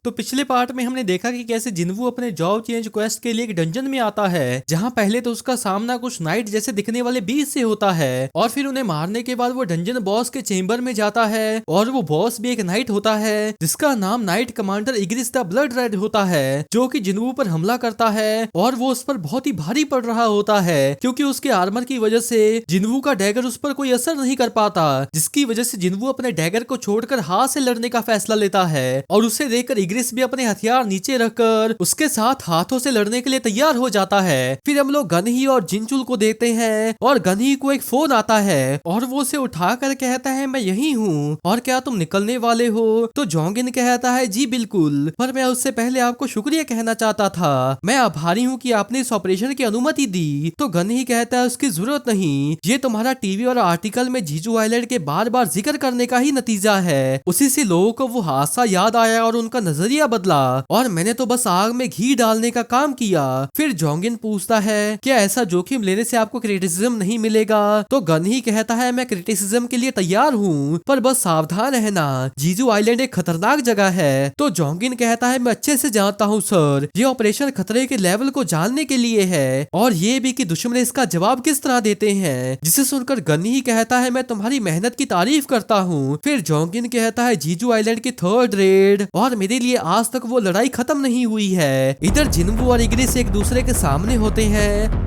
तो पिछले पार्ट में हमने देखा कि कैसे जिन्वू अपने जॉब चेंज क्वेस्ट के लिए एक डंजन में आता है, जहां पहले तो उसका सामना कुछ नाइट जैसे दिखने वाले बीच से होता है और फिर उन्हें मारने के बाद वो डंजन बॉस के चेंबर में जाता है और वो बॉस भी एक नाइट होता है जिसका नाम night commander Igris the blood red होता है, जो कि जिन्वू पर हमला करता है और वो उस पर बहुत ही भारी पड़ रहा होता है क्योंकि उसके आर्मर की वजह से जिन्वू का डैगर उस पर कोई असर नहीं कर पाता, जिसकी वजह से जिन्वू अपने डैगर को छोड़कर हाथ से लड़ने का फैसला लेता है और उसे देखकर इग्रिस भी अपने हथियार नीचे रखकर उसके साथ हाथों से लड़ने के लिए तैयार हो जाता है। फिर हम लोग गनही और जिनचुल को देखते हैं और गनही को एक फोन आता है और वो उसे उठाकर कहता है मैं यही हूँ और क्या तुम निकलने वाले हो? तो जोंगिन कहता है जी बिल्कुल, पर मैं उससे पहले आपको शुक्रिया कहना चाहता था, मैं आभारी हूँ कि आपने इस ऑपरेशन की अनुमति दी। तो गनही कहता है उसकी जरूरत नहीं, ये तुम्हारा टीवी और आर्टिकल में जीजू आइलैंड के बार बार जिक्र करने का ही नतीजा है। उसी से लोगों को वो हादसा याद आया और उनका नजरिया बदला और मैंने तो बस आग में घी डालने का काम किया। फिर जोंगिन पूछता है क्या ऐसा जोखिम लेने से आपको क्रिटिसिज्म नहीं मिलेगा? तो गनही कहता है मैं क्रिटिसिज्म के लिए तैयार हूँ, पर बस सावधान रहना, जीजू आइलैंड एक खतरनाक जगह है। तो जोंगिन कहता है मैं अच्छे से जानता हूँ सर, ये ऑपरेशन खतरे के लेवल को जानने के लिए है और ये भी कि दुश्मन इसका जवाब किस तरह देते हैं। जिसे सुनकर गनही कहता है मैं तुम्हारी मेहनत की तारीफ करता हूँ। फिर जोंगिन कहता है जीजू आइलैंड की थर्ड रेड और मेरे लिए आज तक वो लड़ाई खत्म नहीं हुई है। इधर जिन्वू और इग्रिस एक दूसरे के सामने होते हैं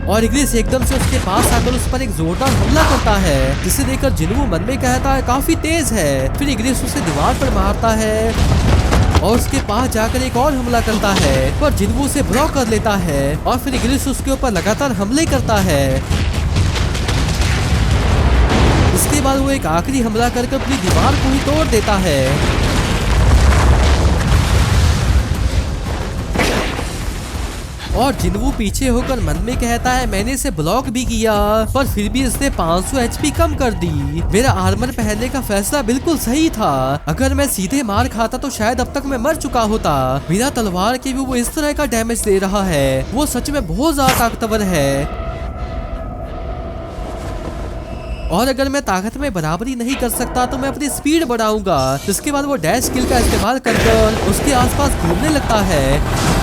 और इग्रिस एकदम से उसके पास आकर उस पर एक जोरदार हमला करता है, जिसे देखकर जिन्वू मन में कहता है काफी तेज है। फिर इग्रिस उसे दीवार पर मारता है और उसके पास जाकर एक और हमला करता है, पर जिन्वू उसे ब्लॉक कर लेता है और फिर इग्रिस उसके ऊपर लगातार हमले करता है। इसके बाद वो एक आखिरी हमला करके अपनी दीवार को ही तोड़ देता है। और जिन्वू पीछे होकर मन में कहता है मैंने इसे ब्लॉक भी किया, पर फिर भी इसने 500 HP कम कर दी। मेरा आर्मर पहनने का फैसला बिल्कुल सही था, अगर मैं सीधे मार खाता तो शायद अब तक मैं मर चुका होता। बिना तलवार के भी वो इस तरह का डैमेज दे रहा है, वो सच में बहुत ज्यादा ताकतवर है। और अगर मैं ताकत में बराबरी नहीं कर सकता तो मैं अपनी स्पीड बढ़ाऊंगा। जिसके बाद वो डैश स्किल का इस्तेमाल कर उसके आसपास घूमने लगता है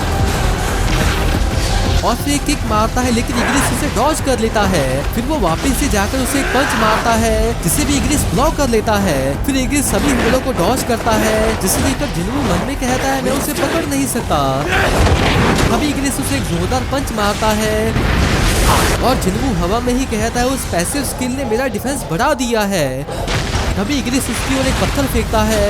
और फिर किक मारता है, लेकिन इग्रिस उसे डॉज कर लेता है। फिर वो वापस से जाकर उसे एक पंच मारता है जिसे भी इग्रिस ब्लॉक कर लेता है। फिर इग्रिस सभी हमलों को डॉज करता है, जिसे देखकर जिन्वू मन में कहता है मैं उसे पकड़ नहीं सकता। अभी इग्रिस उसे एक जोरदार पंच मारता है और जिन्वू हवा में ही कहता है उस पैसिव स्किल ने मेरा डिफेंस बढ़ा दिया है। अभी इग्रिस उसकी ओर एक पत्थर फेंकता है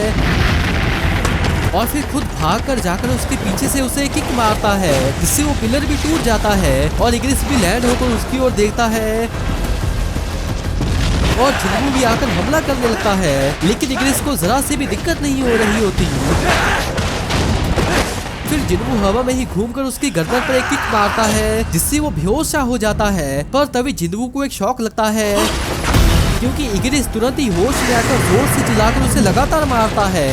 और फिर खुद भागकर जाकर उसके पीछे से उसे किक मारता है, जिससे वो पिलर भी टूट जाता है और इग्रिस भी लैंड होकर उसकी ओर देखता है और जिन्वू भी आकर हमला करने लगता है, लेकिन इग्रिस को जरा से भी दिक्कत नहीं हो रही होती। फिर जिन्वू हवा में ही घूमकर उसकी गर्दन पर एक किक मारता है, जिससे वो बेहोश हो जाता है। पर तभी जिन्वू को एक शॉक लगता है क्योंकि इग्रिस तुरंत ही होश में आकर जोर से चिल्लाकर उसे लगातार मारता है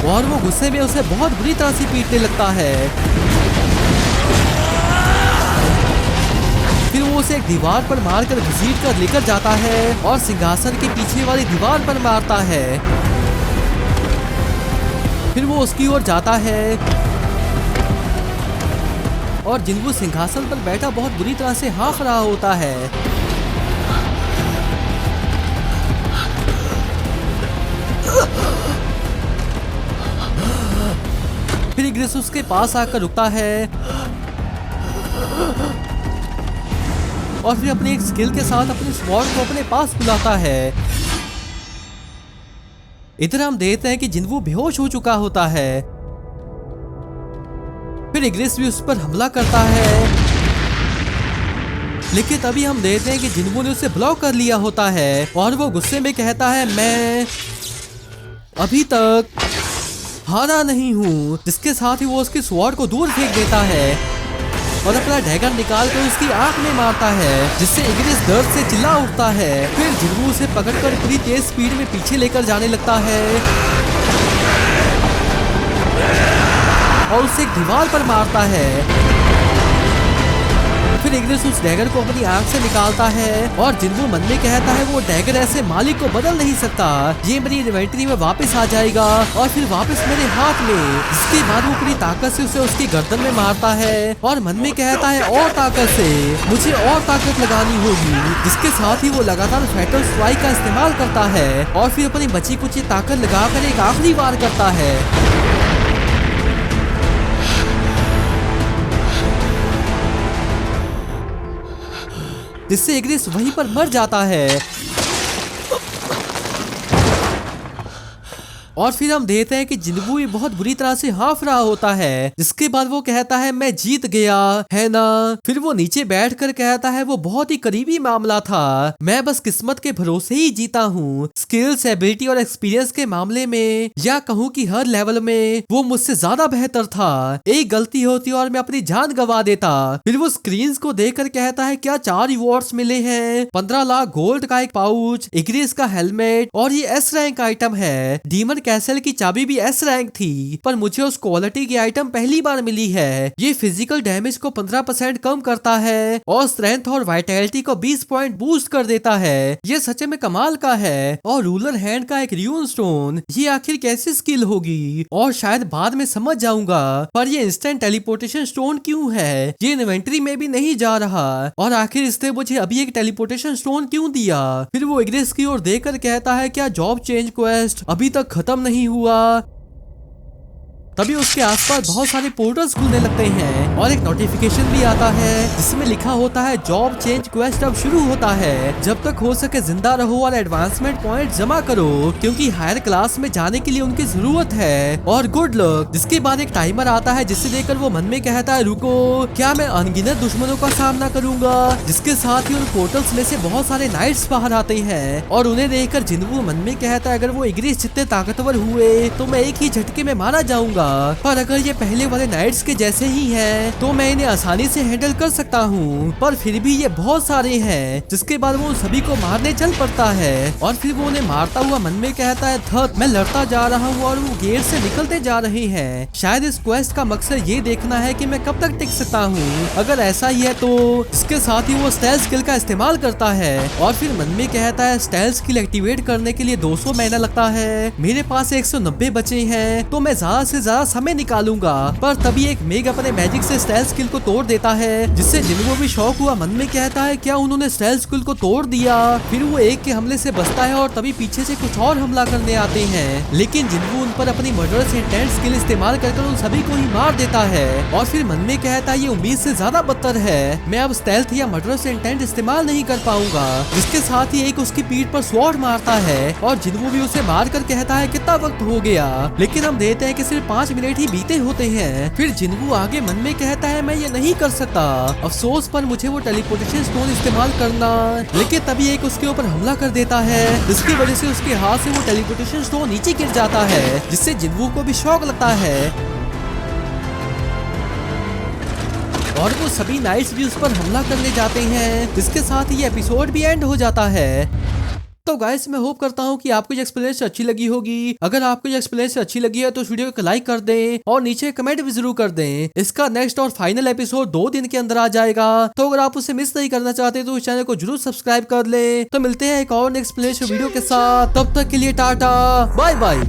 और वो गुस्से में उसे बहुत बुरी तरह से पीटने लगता है। फिर वो उसे एक दीवार पर मारकर घसीट कर लेकर जाता है और सिंहासन के पीछे वाली दीवार पर मारता है। फिर वो उसकी ओर जाता है और जिन्वू सिंहासन पर बैठा बहुत बुरी तरह से हाँफ रहा होता है। फिर इग्रिस उसके पास आकर रुकता है और फिर अपनी एक स्किल के साथ अपने स्वॉर्ड को अपने पास बुलाता है। इधर हम देखते हैं कि जिन्वू बेहोश हो चुका होता है। फिर इग्रिस भी उस पर हमला करता है, लेकिन तभी हम देखते हैं कि जिन्वू ने उसे ब्लॉक कर लिया होता है और वो गुस्से में कहता है मैं अभी तक हारा नहीं हूँ। जिसके साथ ही वो उसके स्वॉर्ड को दूर फेंक देता है और अपना डैगर निकाल कर उसकी आंख में मारता है, जिससे इग्रिस दर्द से चिल्ला उठता है। फिर जिन्वू उसे पकड़कर पूरी तेज स्पीड में पीछे लेकर जाने लगता है और उसे एक दीवार पर मारता है। फिर फिर इग्रिस उस डैगर को अपनी आंख से निकालता है और जिन्वू मन में कहता है वो डैगर ऐसे मालिक को बदल नहीं सकता, ये मेरी इन्वेंटरी में वापस आ जाएगा और फिर वापस मेरे हाथ में। इसके बाद वो पूरी ताकत से उसे उसकी गर्दन में मारता है और मन में कहता है और ताकत से, मुझे और ताकत लगानी होगी। जिसके साथ ही वो लगातार फैटल स्ट्राइक का इस्तेमाल करता है और फिर अपनी बची कुची ताकत लगाकर एक आखिरी वार करता है। जिससे इग्रिस वहीं पर मर जाता है। और फिर हम देखते हैं कि जिन्वू भी बहुत बुरी तरह से हाफ रहा होता है। जिसके बाद वो कहता है मैं जीत गया है ना। फिर वो नीचे बैठकर कहता है वो बहुत ही करीबी मामला था, मैं बस किस्मत के भरोसे ही जीता हूँ। स्किल्स, एबिलिटी और एक्सपीरियंस के मामले में या कहूँ कि हर लेवल में वो मुझसे ज्यादा बेहतर था। एक गलती होती और मैं अपनी जान गंवा देता। फिर वो स्क्रीन को देखकर कहता है क्या 4 रिवॉर्ड्स मिले हैं, 15 लाख गोल्ड का एक पाउच, इग्रिस का हेलमेट और ये एस रैंक आइटम है। डीमन कैसल की चाबी भी एस रैंक थी, पर मुझे उस क्वालिटी की आइटम पहली बार मिली है। ये फिजिकल डैमेज को 15% कम करता है और स्ट्रेंथ और वाइटैलिटी को 20 पॉइंट बूस्ट कर देता है। ये सच में कमाल का है। और रूलर हैंड का एक र्यून स्टोन, ये आखिर कैसी स्किल होगी और शायद बाद में समझ जाऊंगा। पर ये इंस्टेंट टेलीपोर्टेशन स्टोन क्यों है, ये इन्वेंटरी में भी नहीं जा रहा और आखिर इसने मुझे अभी एक टेलीपोर्टेशन स्टोन क्यों दिया। फिर वो इग्रिस की ओर देखकर कहता है क्या जॉब चेंज क्वेस्ट अभी तक खत्म नहीं हुआ। तभी उसके आसपास बहुत सारे पोर्टल्स खुलने लगते हैं और एक नोटिफिकेशन भी आता है जिसमें लिखा होता है जॉब चेंज क्वेस्ट अब शुरू होता है, जब तक हो सके जिंदा रहो और एडवांसमेंट पॉइंट जमा करो क्योंकि हायर क्लास में जाने के लिए उनकी जरूरत है और गुड लक। जिसके बाद एक टाइमर आता है जिसे देखकर वो मन में कहता है रुको, क्या मैं अनगिनत दुश्मनों का सामना करूंगा। जिसके साथ ही उन पोर्टल्स में से बहुत सारे नाइट्स बाहर आते हैं और उन्हें देखकर जिन्वू मन में कहता है अगर वो इग्रिस जितने ताकतवर हुए तो मैं एक ही झटके में मारा जाऊंगा, पर अगर ये पहले वाले नाइट्स के जैसे ही हैं तो मैं इन्हें आसानी से हैंडल कर सकता हूँ। पर फिर भी ये बहुत सारे हैं। जिसके बाद वो उन सभी को मारने चल पड़ता है और फिर वो उन्हें मारता हुआ मन में कहता है धत, मैं लड़ता जा रहा हूँ और वो गेट से निकलते जा रहे हैं। शायद इस क्वेस्ट का मकसद ये देखना है कि मैं कब तक टिक सकता हूँ। अगर ऐसा ही है तो इसके साथ ही वो स्टेल्थ स्किल का इस्तेमाल करता है और फिर मन में कहता है स्टेल्थ स्किल एक्टिवेट करने के लिए 200 महीना लगता है, मेरे पास 190 बचे हैं तो मैं ज्यादा से ज्यादा समय निकालूंगा। पर तभी एक मेग अपने मैजिक से स्टेल्थ स्किल को तोड़ देता है जिससे जिन्वू भी शौक हुआ मन में कहता है क्या उन्होंने स्टेल्थ स्किल को तोड़ दिया। फिर वो एक के हमले से बचता है और तभी पीछे से कुछ और हमला करने आते हैं, लेकिन जिन्वू उन पर अपनी मर्डरस इंटेंट स्किल इस्तेमाल कर उन सभी को ही मार देता है और फिर मन में कहता है ये उम्मीद से ज्यादा बदतर है, मैं अब स्टेल्थ या मर्डरस इंटेंट इस्तेमाल नहीं कर पाऊंगा। जिसके साथ ही एक उसकी पीठ पर स्वॉर्ड मारता है और जिन्वू भी उसे मार कर कहता है कितना वक्त हो गया, लेकिन हम देखते हैं कि सिर्फ 5 मिनट ही बीते होते हैं। फिर जिन्वू आगे मन में कहता है मैं ये नहीं कर सकता, अफसोस पर मुझे वो टेलीपोर्टेशन स्टोन इस्तेमाल करना। लेकिन तभी एक उसके ऊपर हमला कर देता है जिसकी वजह से उसके हाथ से वो टेलीपोर्टेशन स्टोन नीचे गिर जाता है जिससे जिन्वू को भी शौक लगता है और वो सभी नाइट्स भी उस पर हमला करने जाते हैं। जिसके साथ ही ये एपिसोड भी एंड हो जाता है। तो गाइस मैं होप करता हूँ कि आपको ये एक्सप्लेनेशन अच्छी लगी होगी। अगर आपको ये एक्सप्लेनेशन अच्छी लगी है तो वीडियो को लाइक कर दें और नीचे कमेंट भी जरूर कर दें। इसका नेक्स्ट और फाइनल एपिसोड 2 दिन के अंदर आ जाएगा, तो अगर आप उसे मिस नहीं करना चाहते तो इस चैनल को जरूर सब्सक्राइब कर लें। तो मिलते हैं एक और एक्सप्लेनेशन वीडियो के साथ, तब तक के लिए टाटा बाय बाय।